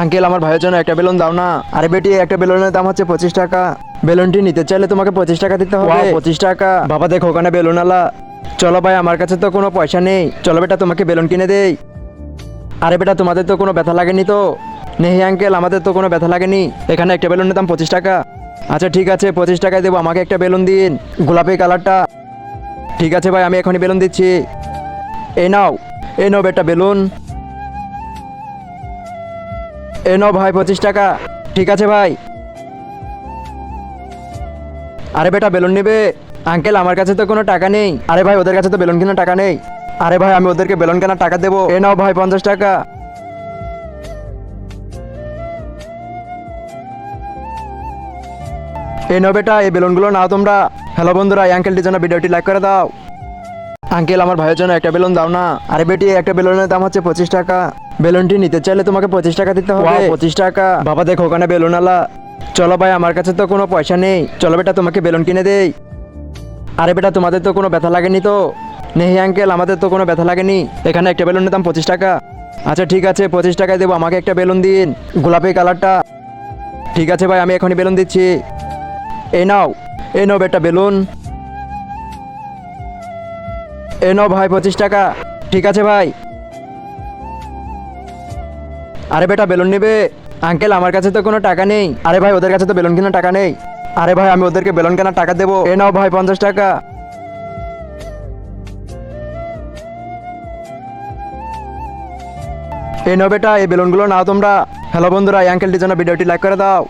Uncle আমার ভাইয়ের জন্য একটা বেলুন দাও না। আরে বেটি একটা বেলুনের দাম হচ্ছে 25 টাকা। বেলুনটি নিতে চাইলে তোমাকে 25 টাকা দিতে হবে। 25 টাকা? বাবা দেখো ওখানে বেলুন আলা। চলো ভাই আমার কাছে তো কোনো পয়সা নেই, চলো বেটা তোমাকে বেলুন কিনে দেই। আরে বেটা তোমাদের তো কোনো ব্যথা লাগেনি তো? নেই আঙ্কেল আমাদের তো কোনো ব্যথা লাগেনি। এখানে একটা বেলুনের দাম 25 টাকা। আচ্ছা ঠিক আছে 25 টাকায় দেবো, আমাকে একটা বেলুন দিন, গোলাপি কালারটা। ঠিক আছে ভাই আমি এখনই বেলুন দিচ্ছি। এই নাও, এই নাও বেটা বেলুন। এই নাও ভাই 25 টাকা। ঠিক আছে ভাই। আরে বেটা বেলুন নেবে? আঙ্কেল আমার কাছে তো কোনো টাকা নেই। আরে ভাই ওদের কাছে তো বেলুন কেনার টাকা নেই। আরে ভাই আমি ওদেরকে বেলুন কেনার টাকা দেবো। এ নাও ভাই 50 টাকা। এই নাও বেটা এই বেলুনগুলো নাও তোমরা। হ্যালো বন্ধুরা, এই আঙ্কেলটির জন্য ভিডিওটি লাইক করে দাও। আঙ্কেল আমার ভাইয়ের জন্য একটা বেলুন দাও না। আরে বেটি একটা বেলুনের দাম হচ্ছে 25 টাকা। বেলুনটি নিতে চাইলে তোমাকে 25 টাকা দিতে হবে। 25 টাকা? বাবা দেখো ওখানে বেলুন আলা। চলো ভাই আমার কাছে তো কোনো পয়সা নেই, চলো বেটা তোমাকে বেলুন কিনে দেই। আরে বেটা তোমাদের তো কোনো ব্যথা লাগেনি তো? নেই আঙ্কেল আমাদের তো কোনো ব্যথা লাগেনি। এখানে একটা বেলুনের দাম 25 টাকা। আচ্ছা ঠিক আছে 25 টাকায় দেবো, আমাকে একটা বেলুন দিন, গোলাপি কালারটা। ঠিক আছে ভাই আমি এখনই বেলুন দিচ্ছি। এই নাও, এই নাও বেটা বেলুন। এই নাও ভাই 25 টাকা। ঠিক আছে ভাই। আরে বেটা বেলুন নেবে? আঙ্কেল আমার কাছে তো কোনো টাকা নেই। আরে ভাই ওদের কাছে তো বেলুন কেনার টাকা নেই। আরে ভাই আমি ওদেরকে বেলুন কেনার টাকা দেবো। এ নাও ভাই 50 টাকা। এই নাও বেটা এই বেলুনগুলো নাও তোমরা। হ্যালো বন্ধুরা, এই আঙ্কেলটির জন্য ভিডিওটি লাইক করে দাও।